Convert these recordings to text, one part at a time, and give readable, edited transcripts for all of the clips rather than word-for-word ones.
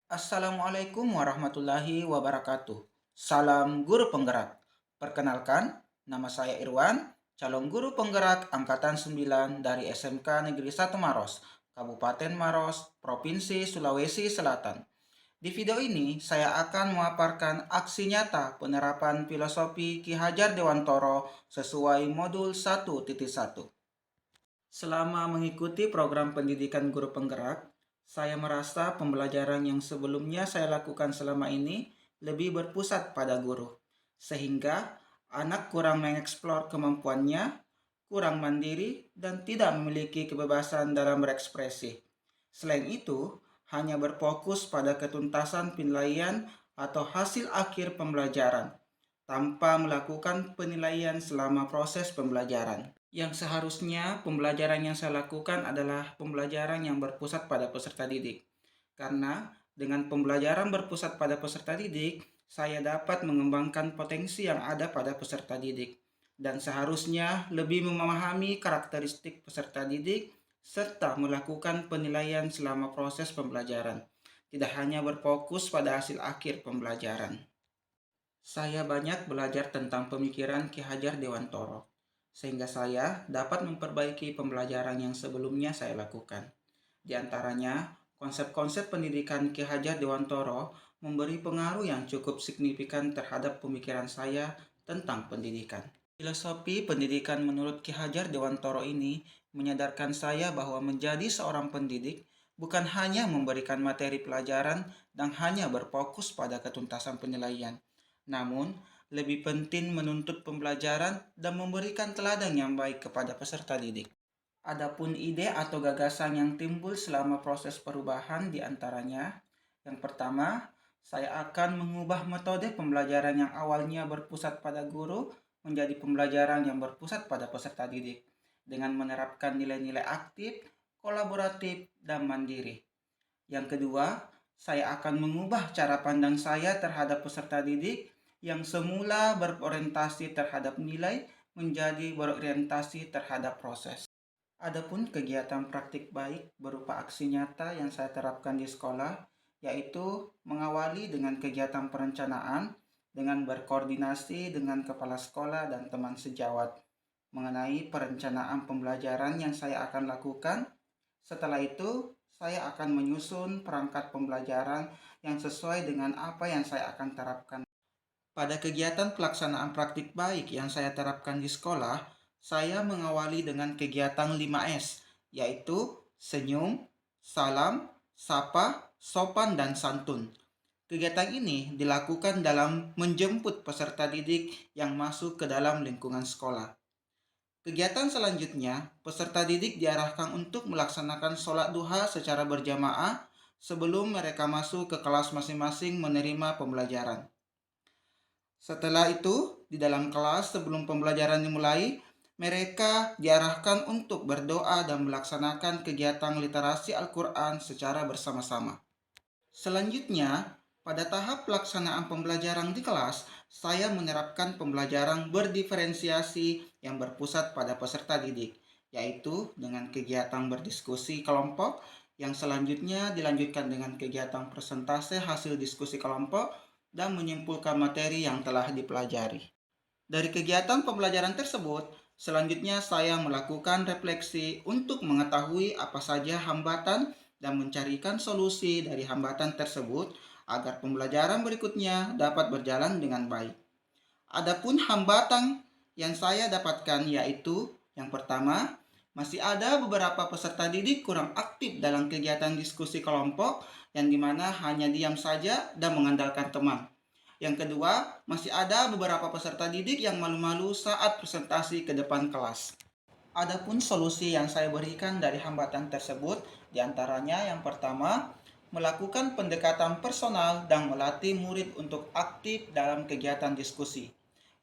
Assalamualaikum warahmatullahi wabarakatuh. Salam guru penggerak. Perkenalkan, nama saya Irwan, calon guru penggerak angkatan 9 dari SMK Negeri 1 Maros, Kabupaten Maros, Provinsi Sulawesi Selatan. Di video ini, saya akan memaparkan aksi nyata penerapan filosofi Ki Hajar Dewantoro sesuai modul 1.1. Selama mengikuti program pendidikan guru penggerak, saya merasa pembelajaran yang sebelumnya saya lakukan selama ini lebih berpusat pada guru, sehingga anak kurang mengeksplor kemampuannya, kurang mandiri, dan tidak memiliki kebebasan dalam berekspresi. Selain itu, hanya berfokus pada ketuntasan penilaian atau hasil akhir pembelajaran, tanpa melakukan penilaian selama proses pembelajaran. Yang seharusnya pembelajaran yang saya lakukan adalah pembelajaran yang berpusat pada peserta didik. Karena dengan pembelajaran berpusat pada peserta didik, saya dapat mengembangkan potensi yang ada pada peserta didik. Dan seharusnya lebih memahami karakteristik peserta didik serta melakukan penilaian selama proses pembelajaran. Tidak hanya berfokus pada hasil akhir pembelajaran. Saya banyak belajar tentang pemikiran Ki Hajar Dewantoro, sehingga saya dapat memperbaiki pembelajaran yang sebelumnya saya lakukan. Di antaranya, konsep-konsep pendidikan Ki Hajar Dewantoro memberi pengaruh yang cukup signifikan terhadap pemikiran saya tentang pendidikan. Filosofi pendidikan menurut Ki Hajar Dewantoro ini menyadarkan saya bahwa menjadi seorang pendidik bukan hanya memberikan materi pelajaran dan hanya berfokus pada ketuntasan penilaian, namun lebih penting menuntut pembelajaran dan memberikan teladan yang baik kepada peserta didik. Adapun ide atau gagasan yang timbul selama proses perubahan di antaranya, yang pertama, saya akan mengubah metode pembelajaran yang awalnya berpusat pada guru menjadi pembelajaran yang berpusat pada peserta didik dengan menerapkan nilai-nilai aktif, kolaboratif, dan mandiri. Yang kedua, saya akan mengubah cara pandang saya terhadap peserta didik yang semula berorientasi terhadap nilai menjadi berorientasi terhadap proses. Adapun kegiatan praktik baik berupa aksi nyata yang saya terapkan di sekolah, yaitu mengawali dengan kegiatan perencanaan dengan berkoordinasi dengan kepala sekolah dan teman sejawat mengenai perencanaan pembelajaran yang saya akan lakukan. Setelah itu, saya akan menyusun perangkat pembelajaran yang sesuai dengan apa yang saya akan terapkan. Pada kegiatan pelaksanaan praktik baik yang saya terapkan di sekolah, saya mengawali dengan kegiatan 5S, yaitu senyum, salam, sapa, sopan, dan santun. Kegiatan ini dilakukan dalam menjemput peserta didik yang masuk ke dalam lingkungan sekolah. Kegiatan selanjutnya, peserta didik diarahkan untuk melaksanakan sholat duha secara berjamaah sebelum mereka masuk ke kelas masing-masing menerima pembelajaran. Setelah itu, di dalam kelas sebelum pembelajaran dimulai, mereka diarahkan untuk berdoa dan melaksanakan kegiatan literasi Al-Quran secara bersama-sama. Selanjutnya, pada tahap pelaksanaan pembelajaran di kelas, saya menerapkan pembelajaran berdiferensiasi yang berpusat pada peserta didik, yaitu dengan kegiatan berdiskusi kelompok yang selanjutnya dilanjutkan dengan kegiatan presentase hasil diskusi kelompok dan menyimpulkan materi yang telah dipelajari. Dari kegiatan pembelajaran tersebut, selanjutnya saya melakukan refleksi untuk mengetahui apa saja hambatan dan mencarikan solusi dari hambatan tersebut agar pembelajaran berikutnya dapat berjalan dengan baik. Adapun hambatan yang saya dapatkan yaitu yang pertama, masih ada beberapa peserta didik kurang aktif dalam kegiatan diskusi kelompok yang dimana hanya diam saja dan mengandalkan teman. Yang kedua, masih ada beberapa peserta didik yang malu-malu saat presentasi ke depan kelas. Adapun solusi yang saya berikan dari hambatan tersebut, diantaranya yang pertama, melakukan pendekatan personal dan melatih murid untuk aktif dalam kegiatan diskusi.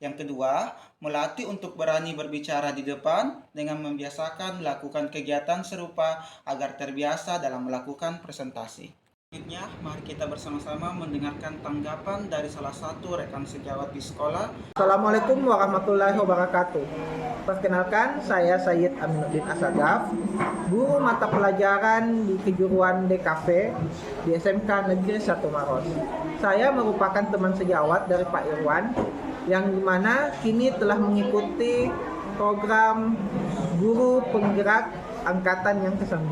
Yang kedua, melatih untuk berani berbicara di depan dengan membiasakan melakukan kegiatan serupa agar terbiasa dalam melakukan presentasi. Selanjutnya, mari kita bersama-sama mendengarkan tanggapan dari salah satu rekan sejawat di sekolah. Assalamualaikum warahmatullahi wabarakatuh. Perkenalkan, saya Sayyid Aminuddin Asagaf, guru mata pelajaran di kejuruan DKV di SMK Negeri 1 Maros. Saya merupakan teman sejawat dari Pak Irwan, yang dimana kini telah mengikuti program guru penggerak angkatan yang ke-9.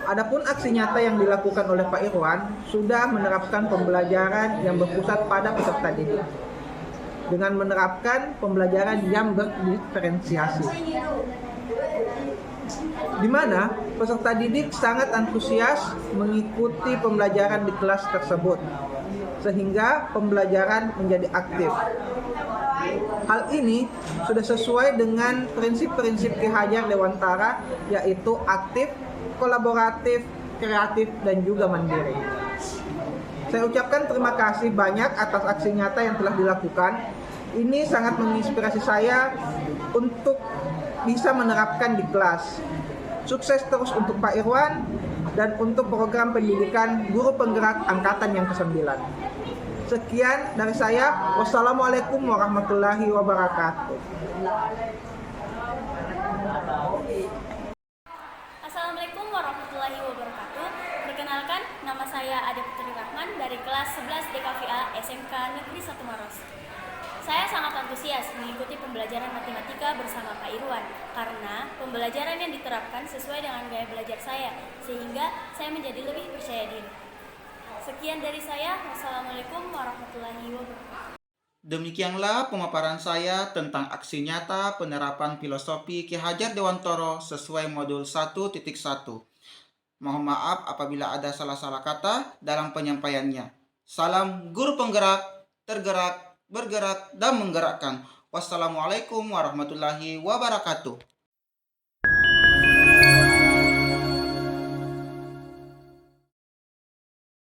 Adapun aksi nyata yang dilakukan oleh Pak Irwan sudah menerapkan pembelajaran yang berpusat pada peserta didik dengan menerapkan pembelajaran yang berdiferensiasi, di mana peserta didik sangat antusias mengikuti pembelajaran di kelas tersebut, sehingga pembelajaran menjadi aktif. Hal ini sudah sesuai dengan prinsip-prinsip Ki Hajar Dewantara, yaitu aktif, kolaboratif, kreatif, dan juga mandiri. Saya ucapkan terima kasih banyak atas aksi nyata yang telah dilakukan. Ini sangat menginspirasi saya untuk bisa menerapkan di kelas. Sukses terus untuk Pak Irwan dan untuk program pendidikan guru penggerak angkatan yang ke-9. Sekian dari saya. Wassalamualaikum warahmatullahi wabarakatuh. Assalamualaikum warahmatullahi wabarakatuh. Perkenalkan, nama saya Ade Putri Rahman dari kelas 11 DKVA SMK Negeri 1 Maros. Saya sangat antusias mengikuti pembelajaran matematika bersama Pak Irwan karena pembelajaran yang diterapkan sesuai dengan gaya belajar saya, sehingga saya menjadi lebih percaya diri. Sekian dari saya. Wassalamualaikum warahmatullahi wabarakatuh. Demikianlah pemaparan saya tentang aksi nyata penerapan filosofi Ki Hajar Dewantara sesuai modul 1.1. Mohon maaf apabila ada salah-salah kata dalam penyampaiannya. Salam guru penggerak, tergerak, bergerak, dan menggerakkan. Wassalamualaikum warahmatullahi wabarakatuh.